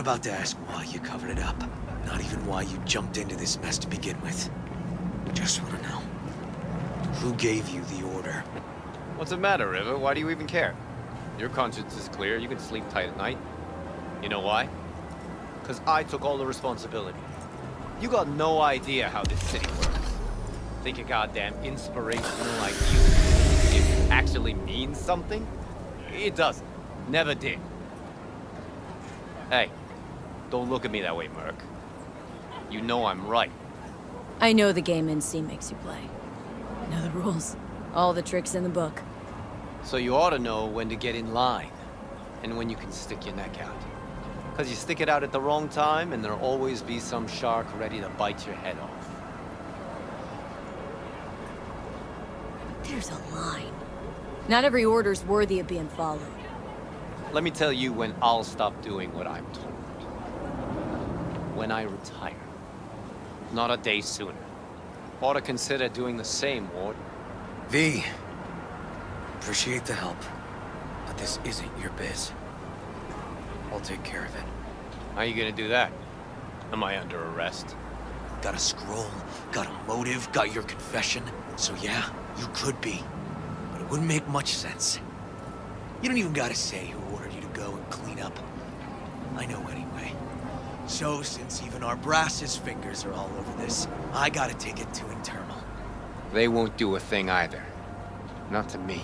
about to ask why you covered it up. Not even why you jumped into this mess to begin with. Just want to know. Who gave you the order? What's the matter, River? Why do you even care? Your conscience is clear. You can sleep tight at night. You know why? Because I took all the responsibility. You got no idea how this city works. Think a goddamn inspirational idea it actually means something? It doesn't. Never did. Hey, don't look at me that way, Merc. You know I'm right. I know the game NC makes you play. I know the rules. All the tricks in the book. So you ought to know when to get in line, and when you can stick your neck out. Because you stick it out at the wrong time, and there'll always be some shark ready to bite your head off. There's a line. Not every order's worthy of being followed. Let me tell you when I'll stop doing what I'm told. When I retire. Not a day sooner. Ought to consider doing the same, Ward. V. Appreciate the help, but this isn't your biz. I'll take care of it. How you gonna do that? Am I under arrest? Got a scroll, got a motive, got your confession. So yeah, you could be. But it wouldn't make much sense. You don't even gotta say who ordered you to go and clean up. I know anyway. So since even our brass's fingers are all over this, I gotta take it to internal. They won't do a thing either. Not to me.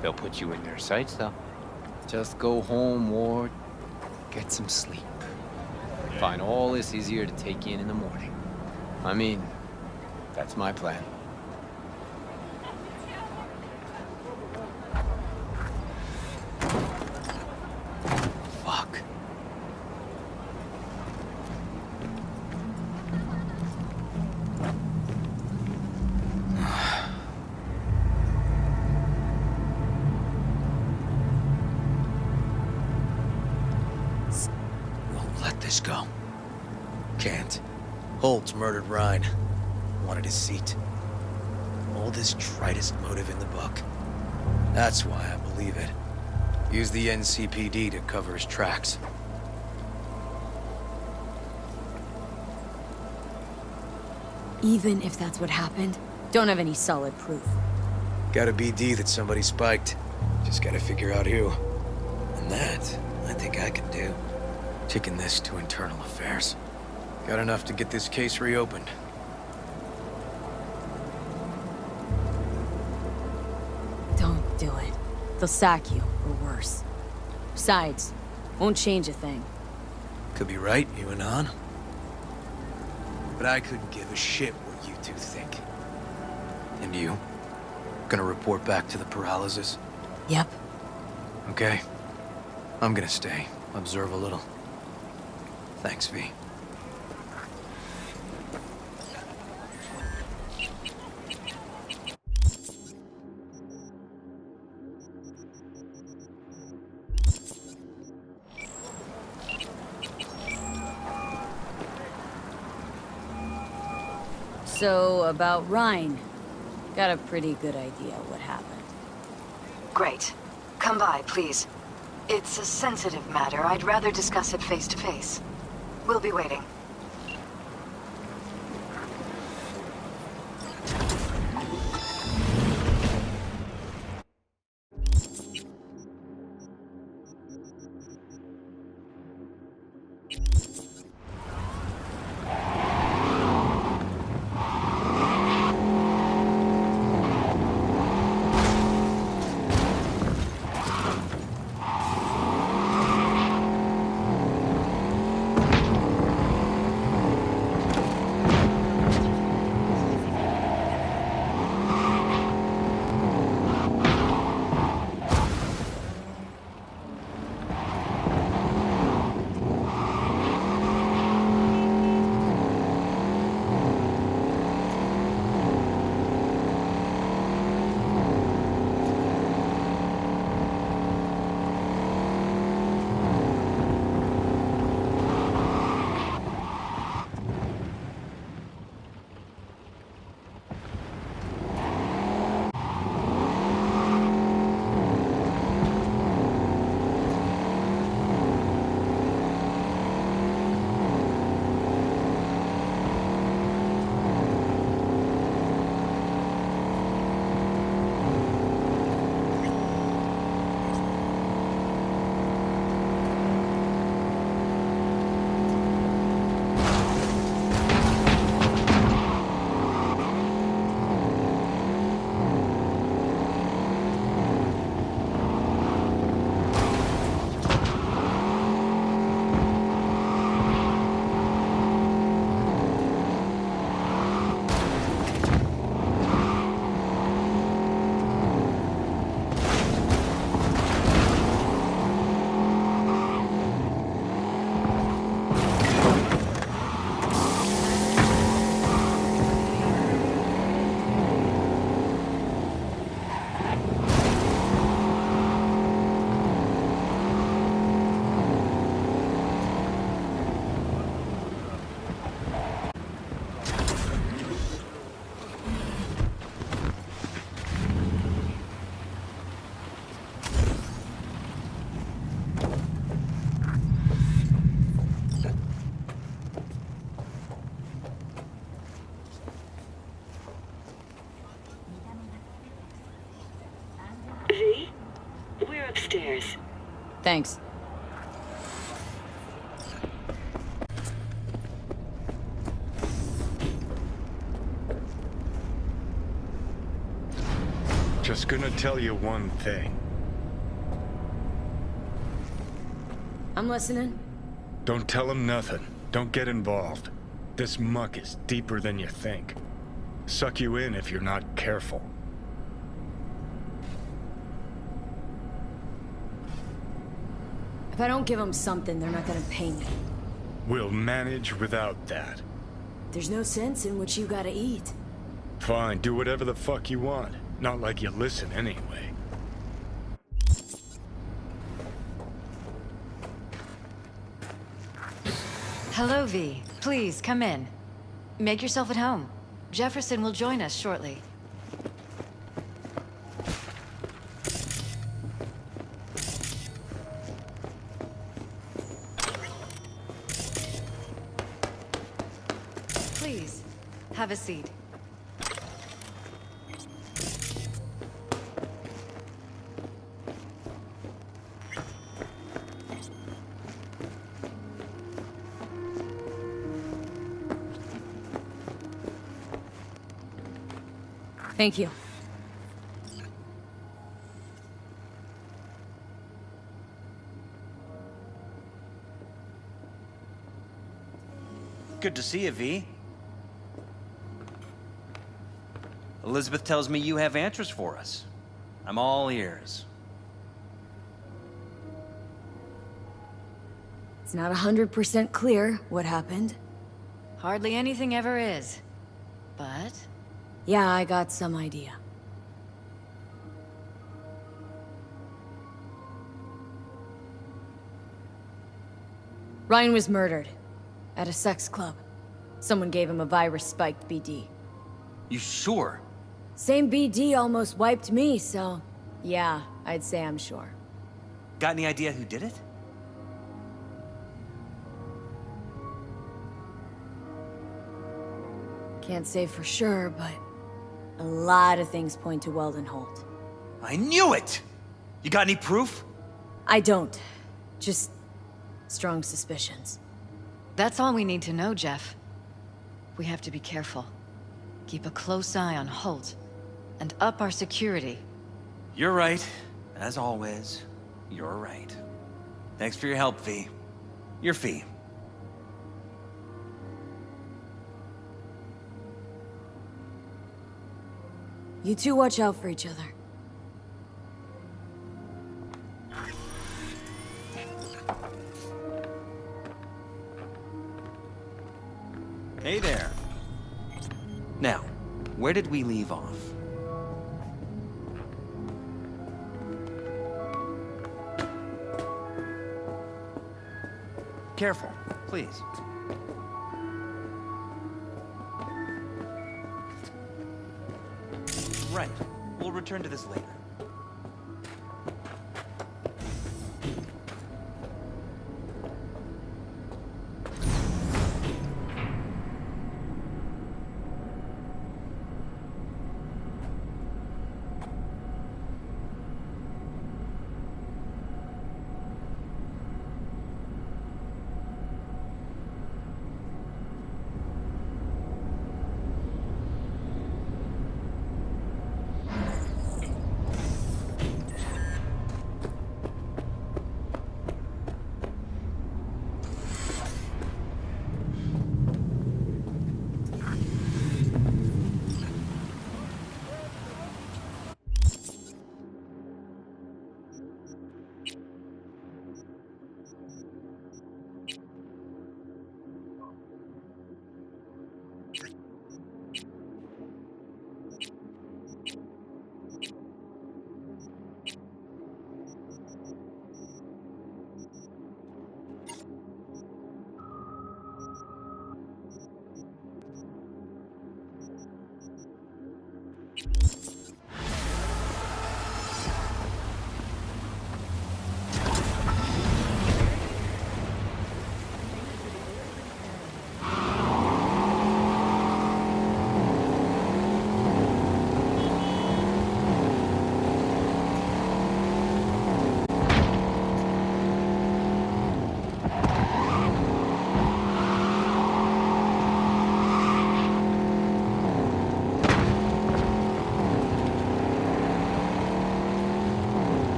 They'll put you in their sights, though. Just go home, Ward. Get some sleep. Find all this easier to take in the morning. I mean, that's my plan. Fuck. Go. Can't. Holt's murdered Rhine. Wanted his seat. Oldest, tritest motive in the book. That's why I believe it. Use the NCPD to cover his tracks. Even if that's what happened, don't have any solid proof. Got a BD that somebody spiked. Just gotta figure out who. And that, I think I can do. Kicking this to internal affairs. Got enough to get this case reopened. Don't do it. They'll sack you, or worse. Besides, won't change a thing. Could be right, you and on. But I couldn't give a shit what you two think. And you? Gonna report back to the paralysis? Yep. Okay. I'm gonna stay. Observe a little. Thanks, V. So, about Rhine. Got a pretty good idea what happened. Great. Come by, please. It's a sensitive matter. I'd rather discuss it face to face. We'll be waiting. stairs. Thanks. Just gonna tell you one thing. I'm listening. Don't tell him nothing. Don't get involved. This muck is deeper than you think. Suck you in if you're not careful. If I don't give them something, they're not gonna pay me. We'll manage without that. There's no sense in what you gotta eat. Fine, do whatever the fuck you want. Not like you listen anyway. Hello, V. Please, come in. Make yourself at home. Jefferson will join us shortly. Please, have a seat. Thank you. Good to see you, V. Elizabeth tells me you have answers for us. I'm all ears. It's not 100% clear what happened. Hardly anything ever is. But... Yeah, I got some idea. Ryan was murdered. At a sex club. Someone gave him a virus-spiked BD. You sure? Same BD almost wiped me, so... Yeah, I'd say I'm sure. Got any idea who did it? Can't say for sure, but... A lot of things point to Weldon Holt. I knew it! You got any proof? I don't. Just... strong suspicions. that's all we need to know, Jeff. We have to be careful. Keep a close eye on Holt. And up our security. You're right. As always, you're right. Thanks for your help, V. Your fee. You two watch out for each other. Hey there. Now, where did we leave off? Careful, please. Right. We'll return to this later.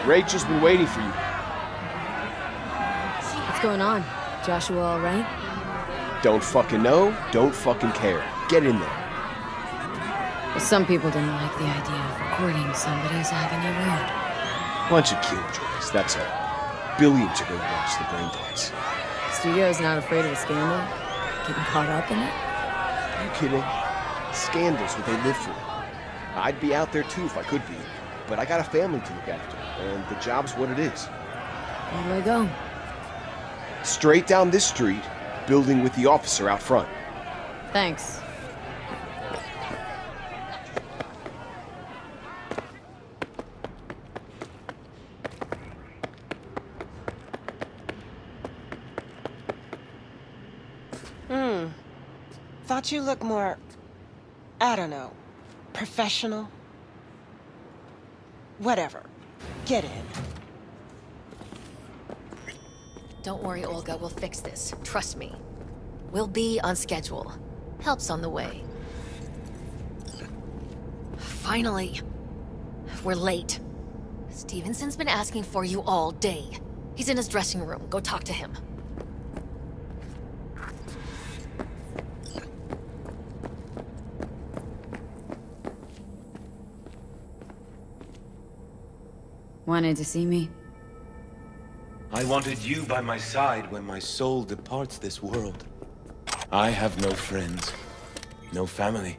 Rachel's been waiting for you. What's going on? Joshua all right? Don't fucking know, don't fucking care. Get in there. Well, some people didn't like the idea of recording somebody's agony road. Bunch of killjoys, that's all. Billions are gonna watch the brain dance. Studio's not afraid of a scandal? Getting caught up in it? Are you kidding? Scandal's what they live for. I'd be out there too if I could be, but I got a family to look after, and the job's what it is. Where do I go? Straight down this street, building with the officer out front. Thanks. Thought you looked more, I don't know, professional? Whatever. Get in. Don't worry, Olga, we'll fix this. Trust me. We'll be on schedule. Help's on the way. Finally. We're late. Stevenson's been asking for you all day. He's in his dressing room. Go talk to him. Wanted to see me? I wanted you by my side when my soul departs this world. I have no friends, no family,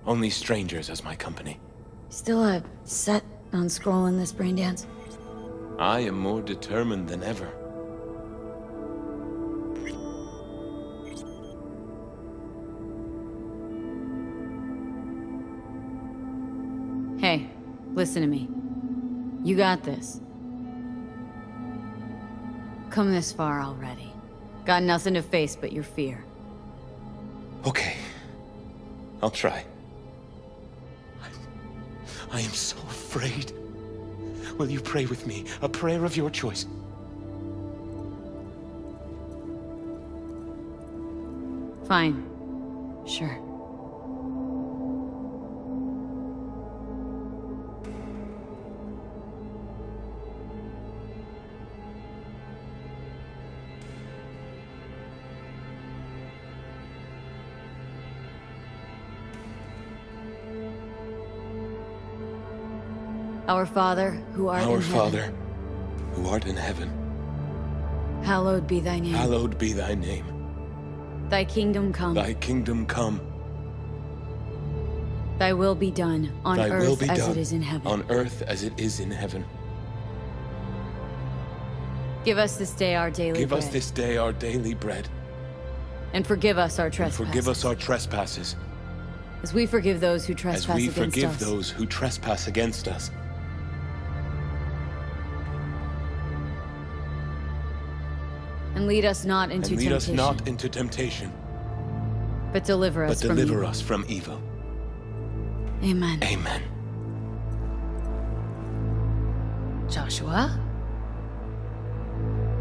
only strangers as my company. Still set on scrolling this brain dance? I am more determined than ever. Hey, listen to me. You got this. Come this far already. Got nothing to face but your fear. Okay. I'll try. I am so afraid. Will you pray with me? A prayer of your choice. Fine. Sure. Our Father, who art in heaven. Our Father, who art in heaven. Hallowed be thy name. Hallowed be thy name. Thy kingdom come. Thy kingdom come. Thy will be done, on Thy will earth be as done, it is in heaven. on earth as it is in heaven. Give us this day our daily Give bread. us this day our daily bread. And forgive us our And trespasses. forgive us our trespasses, as we forgive those who as trespass we against forgive us. those who trespass against us. And lead us not into And lead us temptation. not into temptation, but deliver us but from deliver evil. us from evil. Amen. Amen. Joshua?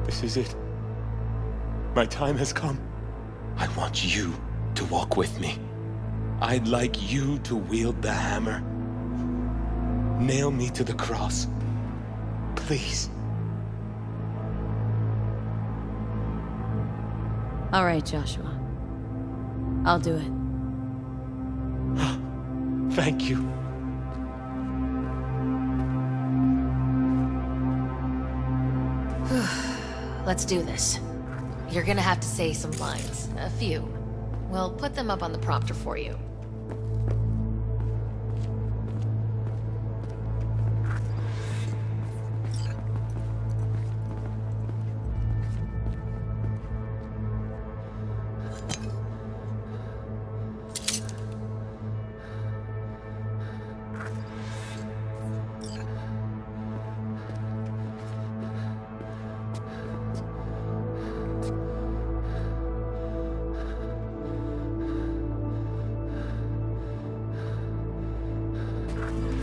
This is it. My time has come. I want you to walk with me. I'd like you to wield the hammer. Nail me to the cross. Please. All right, Joshua. I'll do it. Thank you. Let's do this. You're gonna have to say some lines. A few. We'll put them up on the prompter for you.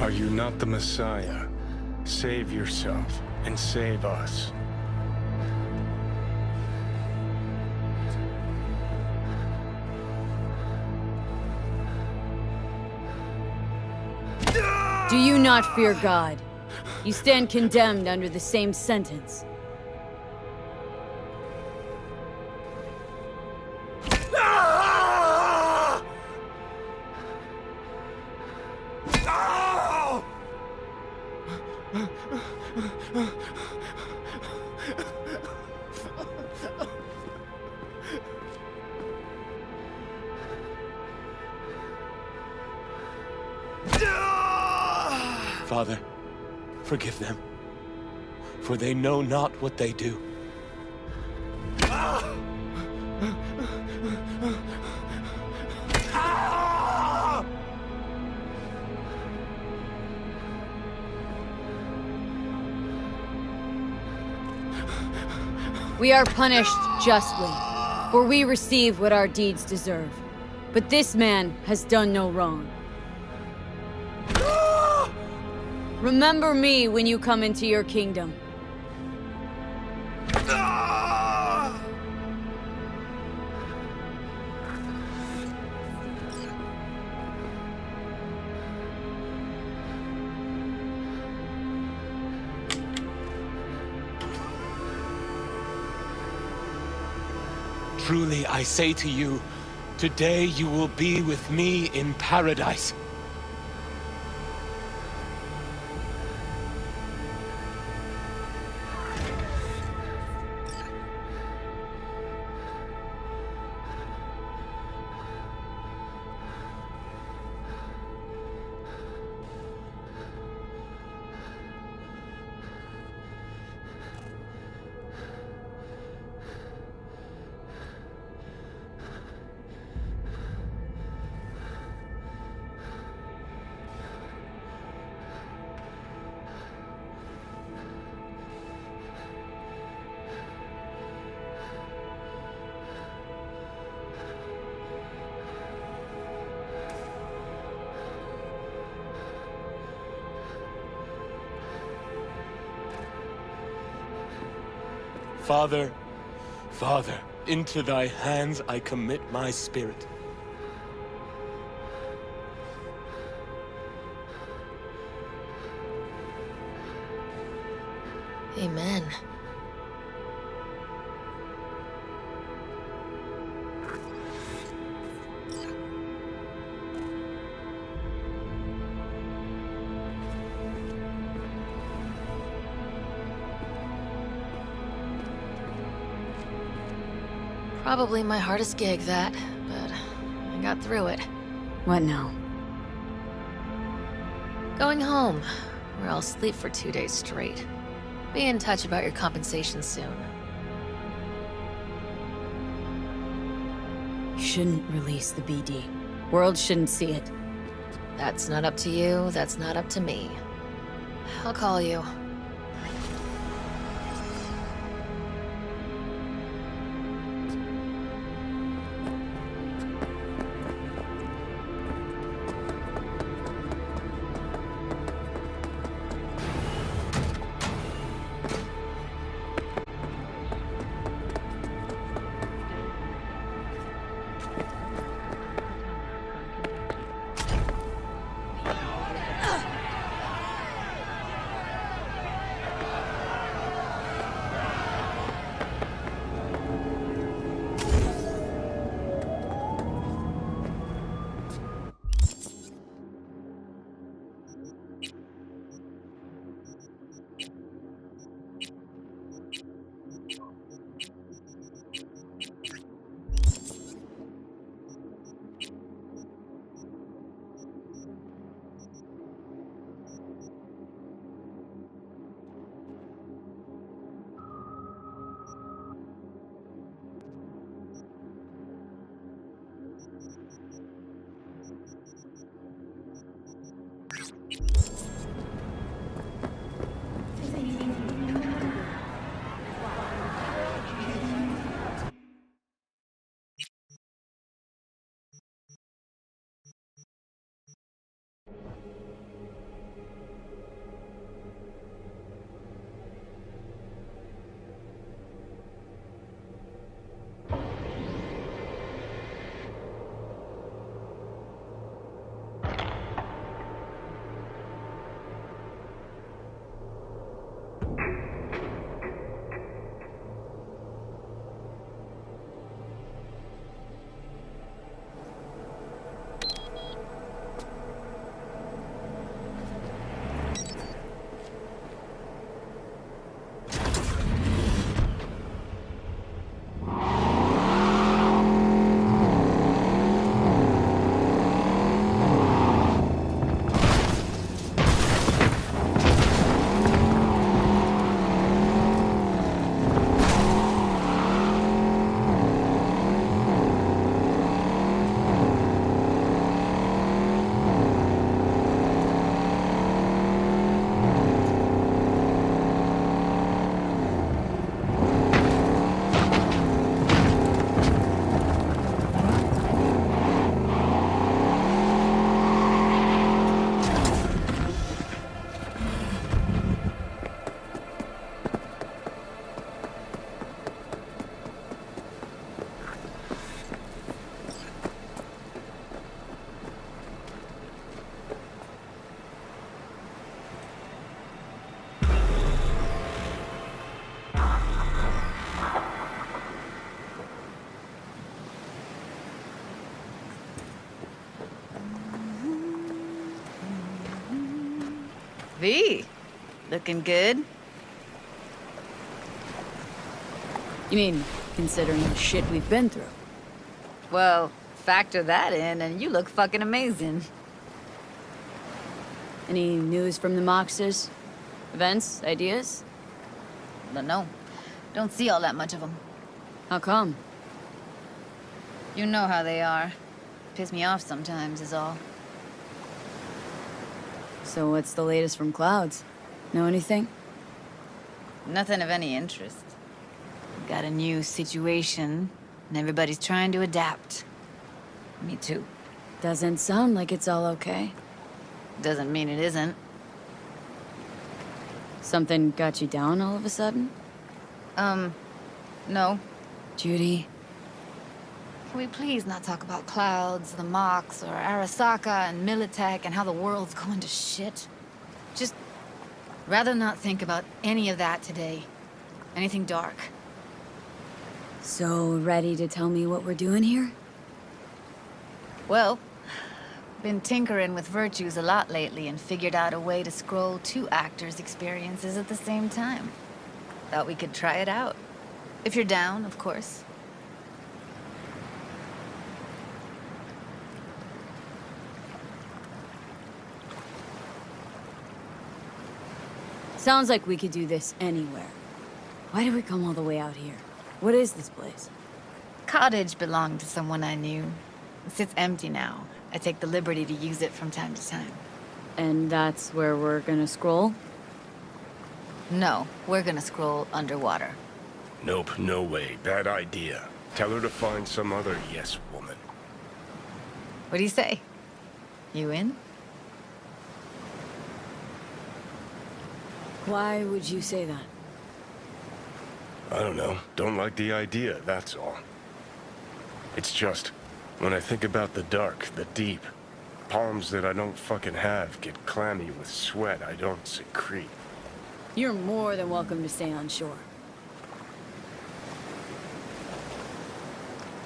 Are you not the Messiah? Save yourself and save us. Do you not fear God? You stand condemned under the same sentence. Father, forgive them, for they know not what they do. We are punished justly, for we receive what our deeds deserve. But this man has done no wrong. Remember me when you come into your kingdom. Truly, I say to you, today you will be with me in paradise. Father, Father, into thy hands I commit my spirit. Amen. Probably my hardest gig, that, but I got through it. What now? Going home, where I'll sleep for 2 days straight. Be in touch about your compensation soon. You shouldn't release the BD. World shouldn't see it. That's not up to you, that's not up to me. I'll call you. V, looking good. You mean, considering the shit we've been through? Well, factor that in and you look fucking amazing. Any news from the Moxes? Events? Ideas? No, don't see all that much of them. How come? You know how they are. Piss me off sometimes is all. So what's the latest from Clouds? Know anything? Nothing of any interest. Got a new situation, and everybody's trying to adapt. Me too. Doesn't sound like it's all okay. Doesn't mean it isn't. Something got you down all of a sudden? No. Judy? Can we please not talk about Clouds, the Mox, or Arasaka and Militech and how the world's going to shit? Just rather not think about any of that today. Anything dark. So, ready to tell me what we're doing here? Well, been tinkering with virtues a lot lately and figured out a way to scroll 2 actors' experiences at the same time. Thought we could try it out. If you're down, of course. Sounds like we could do this anywhere. Why did we come all the way out here? What is this place? Cottage belonged to someone I knew. It sits empty now. I take the liberty to use it from time to time. And that's where we're gonna scroll? No, we're gonna scroll underwater. Nope, no way. Bad idea. Tell her to find some other yes woman. What do you say? You in? Why would you say that? I don't know. Don't like the idea, that's all. It's just, when I think about the dark, the deep, palms that I don't fucking have get clammy with sweat I don't secrete. You're more than welcome to stay on shore.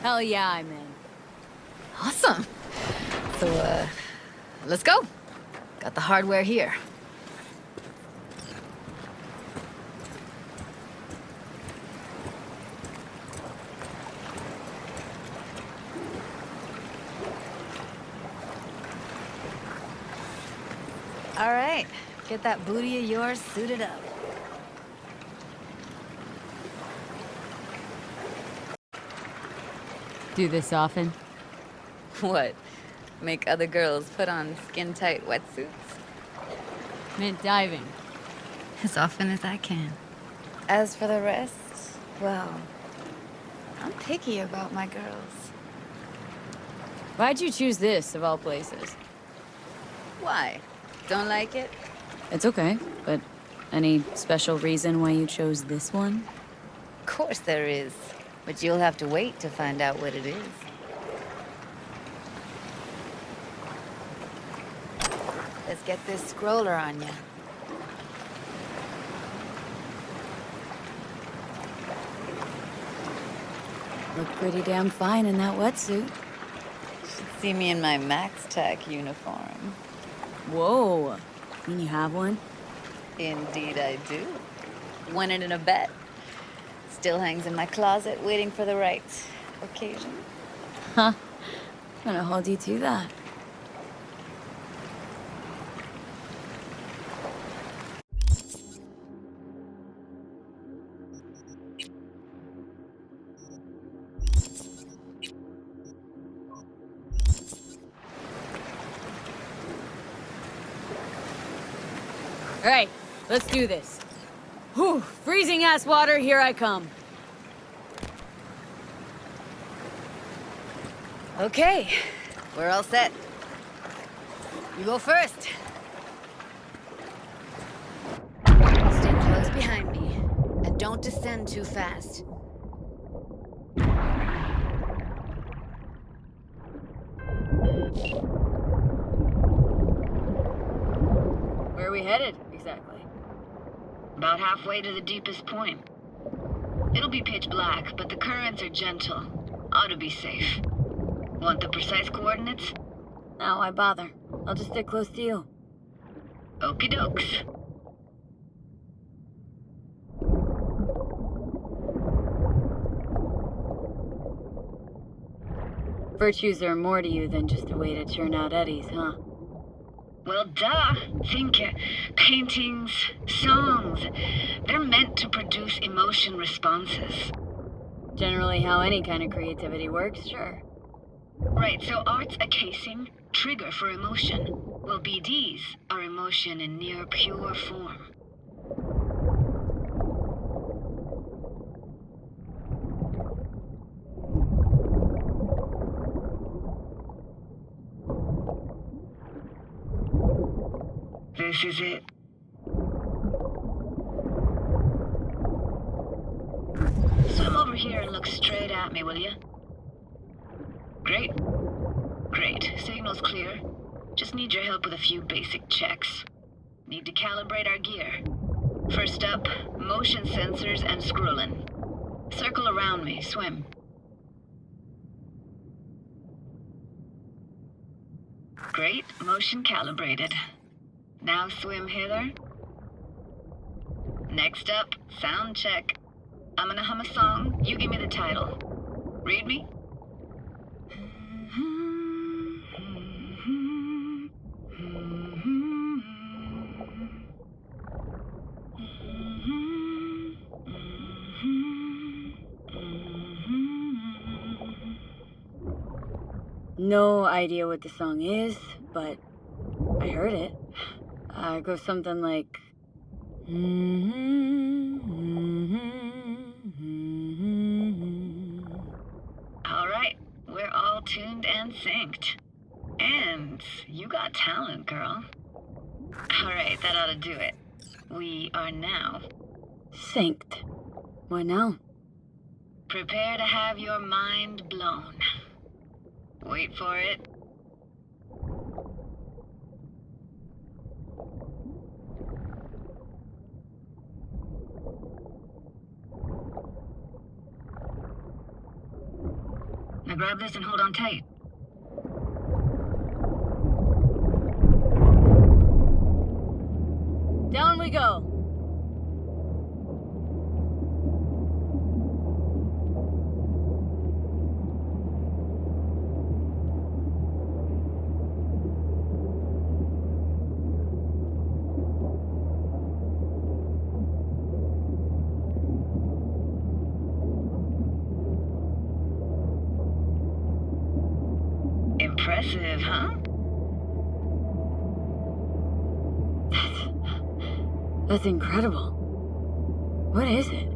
Hell yeah, I'm in. Awesome. So, let's go. Got the hardware here. All right, get that booty of yours suited up. Do this often? What? Make other girls put on skin-tight wetsuits? Meant diving. As often as I can. As for the rest, well, I'm picky about my girls. Why'd you choose this, of all places? Why? Don't like it? It's okay, but any special reason why you chose this one? Of course there is. But you'll have to wait to find out what it is. Let's get this scroller on ya. Look pretty damn fine in that wetsuit. Should see me in my Max Tech uniform. Whoa. Mean you have one? Indeed I do. Won it in a bet. Still hangs in my closet, waiting for the right occasion. Huh. I'm gonna hold you to that. All right, let's do this. Whew, freezing ass water, here I come. Okay, we're all set. You go first. Stay close behind me, and don't descend too fast. Where are we headed, exactly? About halfway to the deepest point. It'll be pitch black, but the currents are gentle. Ought to be safe. Want the precise coordinates? No, why bother? I'll just stick close to you. Okie dokes. Virtues are more to you than just a way to churn out eddies, huh? Well, duh. Think paintings, songs. They're meant to produce emotion responses. Generally how any kind of creativity works, sure. Right, so art's a casing, trigger for emotion. Well, BDs are emotion in near pure form. This is it. Swim over here and look straight at me, will you? Great. Great. Signal's clear. Just need your help with a few basic checks. Need to calibrate our gear. First up, motion sensors and scrolling. Circle around me. Swim. Great. Motion calibrated. Now swim hither. Next up, sound check. I'm gonna hum a song. You give me the title. Read me? No idea what the song is, but I heard it. It goes something like... All right, we're all tuned and synced. And you got talent, girl. All right, that ought to do it. We are now synced. What now? Prepare to have your mind blown. Wait for it. Now grab this and hold on tight. Down we go. Impressive, huh? That's incredible. What is it?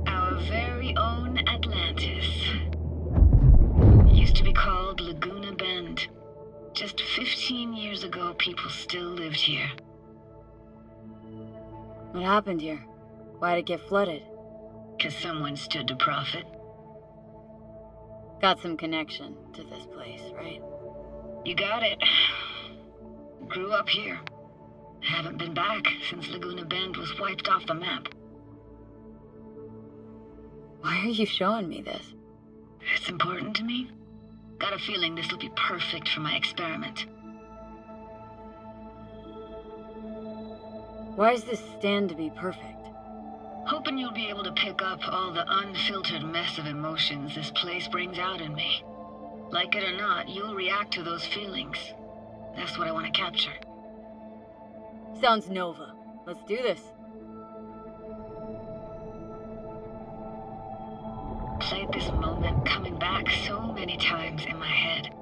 Our very own Atlantis. Used to be called Laguna Bend. Just 15 years ago, people still lived here. What happened here? Why'd it get flooded? 'Cause someone stood to profit. Got some connection to this place, right? You got it. Grew up here. Haven't been back since Laguna Bend was wiped off the map. Why are you showing me this? It's important to me. Got a feeling this will be perfect for my experiment. Why does this stand to be perfect? Hoping you'll be able to pick up all the unfiltered mess of emotions this place brings out in me. Like it or not, you'll react to those feelings. That's what I want to capture. Sounds Nova. Let's do this. Played this moment coming back so many times in my head.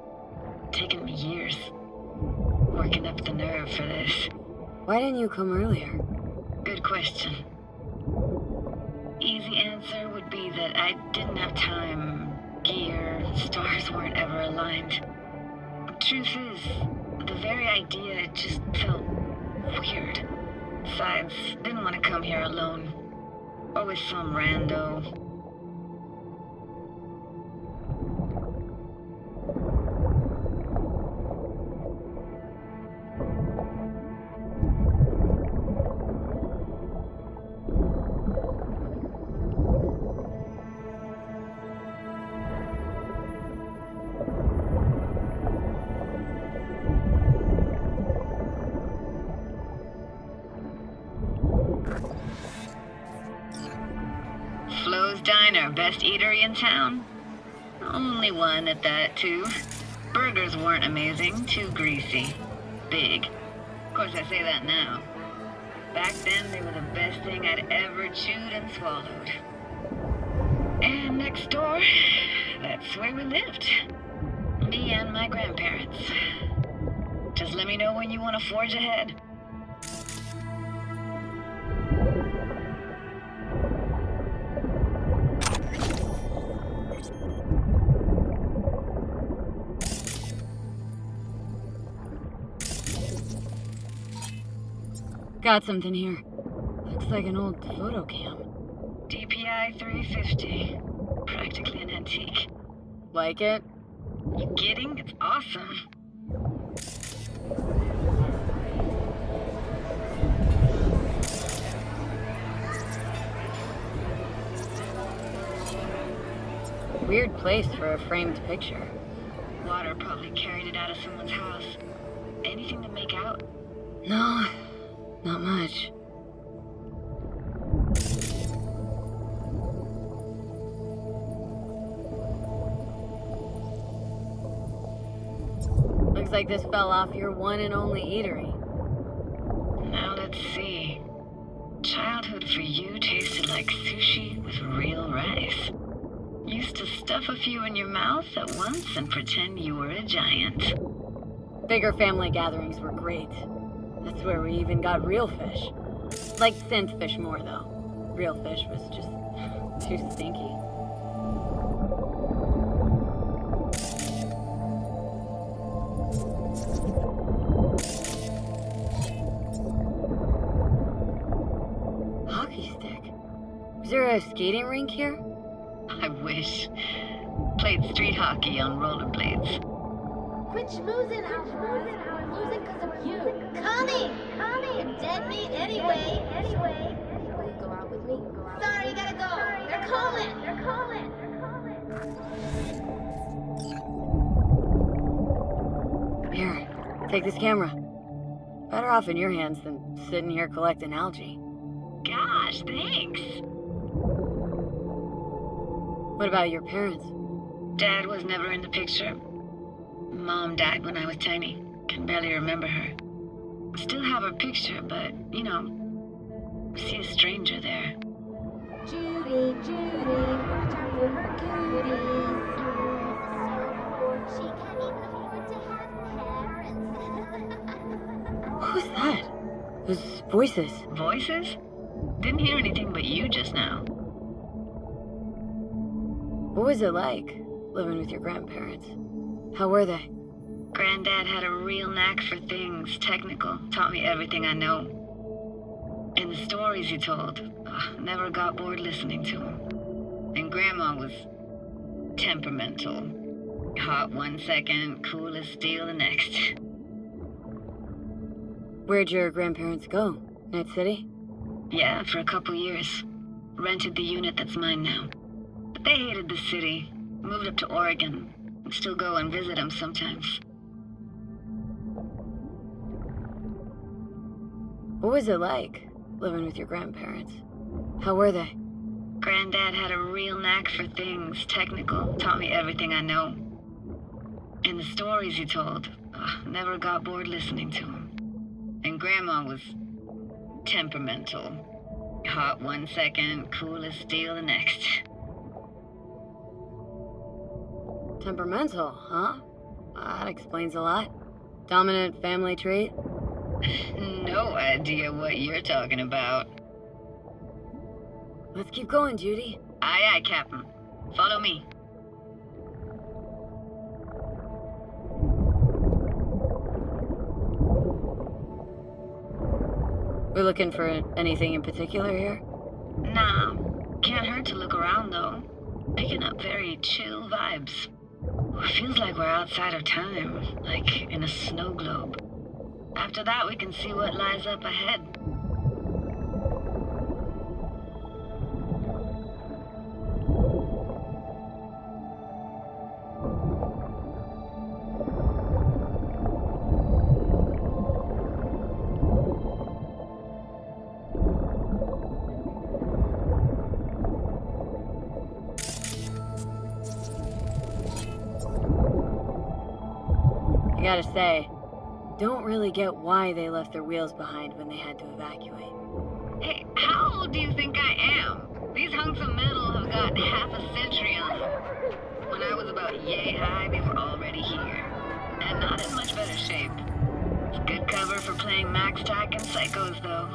Taken me years. Working up the nerve for this. Why didn't you come earlier? Good question. Easy answer would be that I didn't have time, gear, stars weren't ever aligned. Truth is, the very idea just felt weird. Besides, didn't want to come here alone. Or with some rando. best eatery in town? Only one at that, too. Burgers weren't amazing, too greasy. Big. Of course, I say that now. Back then, they were the best thing I'd ever chewed and swallowed. And next door, that's where we lived. Me and my grandparents. Just let me know when you want to forge ahead. Got something here. Looks like an old photo cam. DPI 350. Practically an antique. Like it? You kidding? It's awesome. Weird place for a framed picture. Water probably carried it out of someone's house. Anything to make out? No, not much. Looks like this fell off your one and only eatery. Now let's see. Childhood for you tasted like sushi with real rice. Used to stuff a few in your mouth at once and pretend you were a giant. Bigger family gatherings were great. That's where we even got real fish. Liked synth fish more, though. Real fish was just too stinky. Hockey stick? Is there a skating rink here? I wish. Played street hockey on rollerblades. Quit schmoozing, Alfred. We're losing because of you. Connie! You're dead meat anyway. Will you go out with me? Sorry, you gotta go. They're calling. Here, take this camera. Better off in your hands than sitting here collecting algae. Gosh, thanks. What about your parents? Dad was never in the picture. Mom died when I was tiny. Can barely remember her. Still have her picture, but, you know, see a stranger there. Judy, watch out for her cuties. She can't even afford to have parents. Who's that? Those voices. Voices? Didn't hear anything but you just now. What was it like, living with your grandparents? How were they? Granddad had a real knack for things technical. Taught me everything I know. And the stories he told, never got bored listening to them. And Grandma was temperamental. Hot one second, cool as steel the next. Where'd your grandparents go? Night City? Yeah, for a couple years. Rented the unit that's mine now. But they hated the city. Moved up to Oregon. Still go and visit them sometimes. What was it like, living with your grandparents? How were they? Granddad had a real knack for things technical. Taught me everything I know. And the stories he told, never got bored listening to them. And Grandma was temperamental. Hot one second, cool as steel the next. Temperamental, huh? That explains a lot. Dominant family trait? No idea what you're talking about. Let's keep going, Judy. Aye, aye, Captain. Follow me. We're looking for anything in particular here? Nah. Can't hurt to look around, though. Picking up very chill vibes. Feels like we're outside of time, like in a snow globe. After that, we can see what lies up ahead. I gotta say, don't really get why they left their wheels behind when they had to evacuate. Hey, how old do you think I am? These hunks of metal have got half a century on them. When I was about yay high, they were already here. And not in much better shape. It's good cover for playing Max Tack and Psychos, though.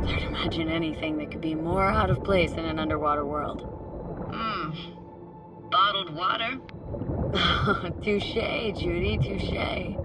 It's hard to imagine anything that could be more out of place in an underwater world. Bottled water? Touché, Judy, touché.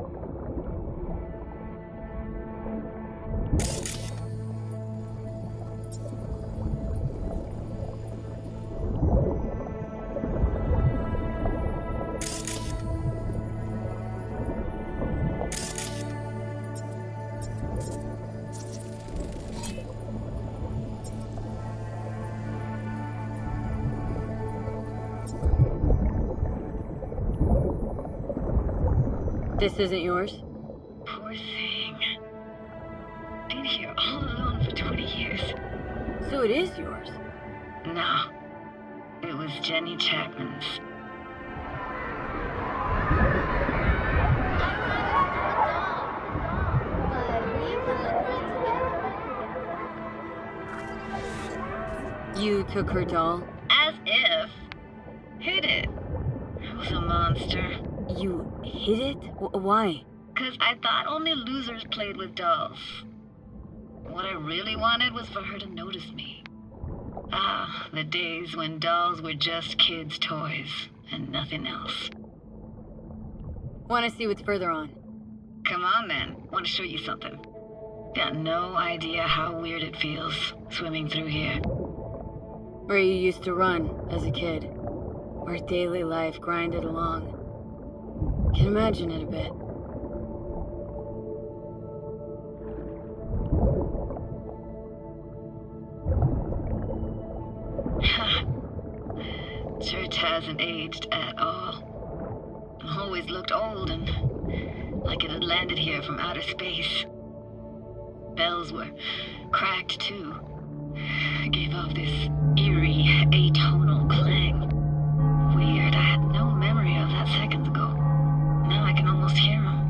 This isn't yours? Poor thing. Been here all alone for 20 years. So it is yours? No. It was Jenny Chapman's. You took her doll? As if. Hid it. I was a monster. You hid it? Why? 'Cause I thought only losers played with dolls. What I really wanted was for her to notice me. Ah, the days when dolls were just kids' toys and nothing else. Want to see what's further on? Come on then, want to show you something. Got no idea how weird it feels swimming through here. Where you used to run as a kid. Where daily life grinded along. Can imagine it a bit. Church hasn't aged at all. Always looked old and like it had landed here from outer space. Bells were cracked too. Gave off this eerie, atonal clang. Weird, I had no memory of that seconds ago. Now I can almost hear them.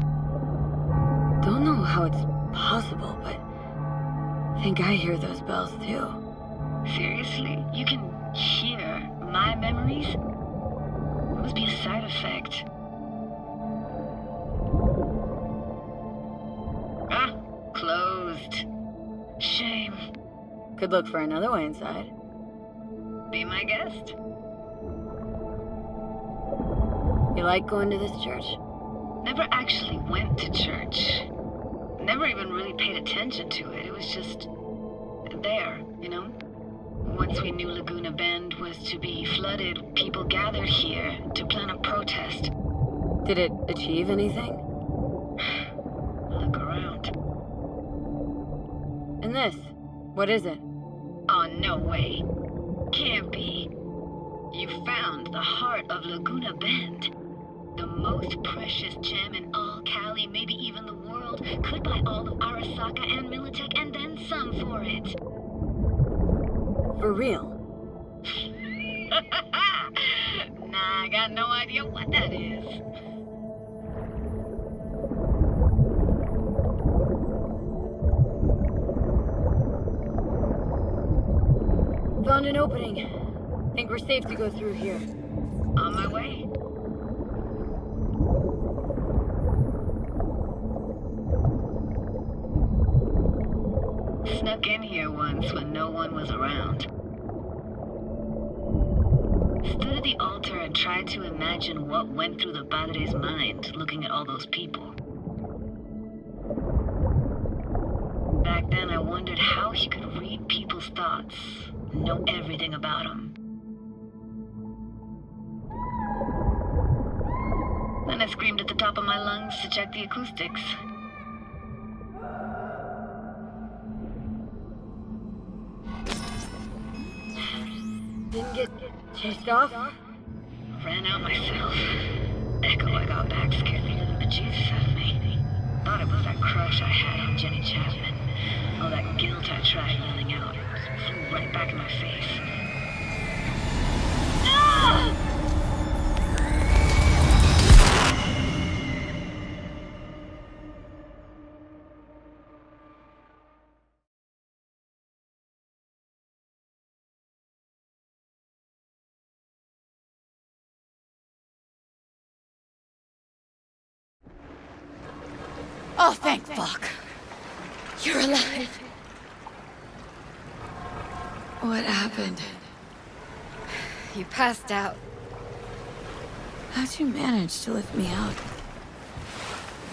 Don't know how it's possible, but I think I hear those bells too. Seriously? You can hear my memories? It must be a side effect. Ah, closed. Shame. Could look for another way inside. Be my guest. You like going to this church? Never actually went to church. Never even really paid attention to it. It was just there, you know? Once we knew Laguna Bend was to be flooded, people gathered here to plan a protest. Did it achieve anything? Look around. And this? What is it? Oh, no way. Can't be. You found the heart of Laguna Bend. The most precious gem in all Cali, maybe even the world, could buy all of Arasaka and Militech and then some for it. For real? Nah, I got no idea what that is. Found an opening. Think we're safe to go through here. On my way. Snuck in here once when no one was around. Stood at the altar and tried to imagine what went through the padre's mind looking at all those people. Back then I wondered how he could read people's thoughts, know everything about them. Then I screamed at the top of my lungs to check the acoustics. Didn't get chased off? Ran out myself. Echo I got back scared the living bejesus out of me. Thought it was that crush I had on Jenny Chapman. All that guilt I tried yelling out. Flew right back in my face. Ah! Oh, thank fuck. You're alive. What happened? You passed out. How'd you manage to lift me out?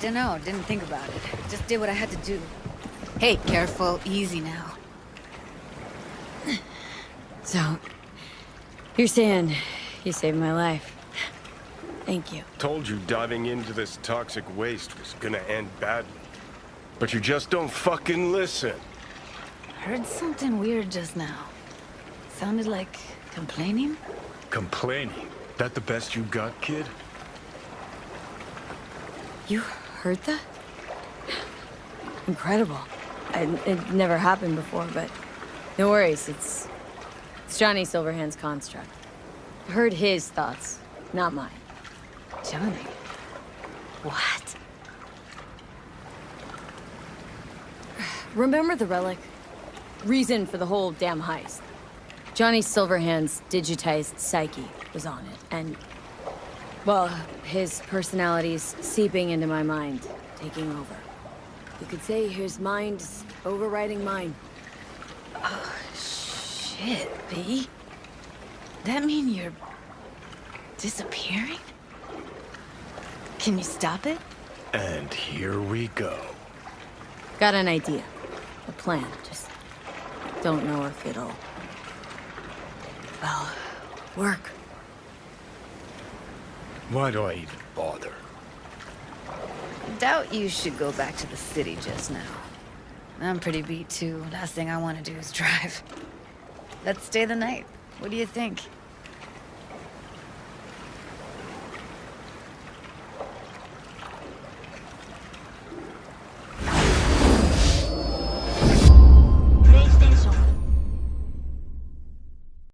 Dunno, didn't think about it. Just did what I had to do. Hey, careful, easy now. So, you're saying you saved my life. Thank you. Told you diving into this toxic waste was gonna end badly. But you just don't fucking listen. Heard something weird just now. Sounded like complaining? Complaining? That the best you got, kid? You heard that? Incredible. It never happened before, but no worries. It's Johnny Silverhand's construct. I heard his thoughts, not mine. Johnny? What? Remember the relic? Reason for the whole damn heist. Johnny Silverhand's digitized psyche was on it, and... well, his personality's seeping into my mind, taking over. You could say his mind's overriding mine. Oh, shit, B. That mean you're... disappearing? Can you stop it? And here we go. Got an idea. A plan, just don't know if it'll... well, work. Why do I even bother? Doubt you should go back to the city just now. I'm pretty beat too. Last thing I want to do is drive. Let's stay the night. What do you think?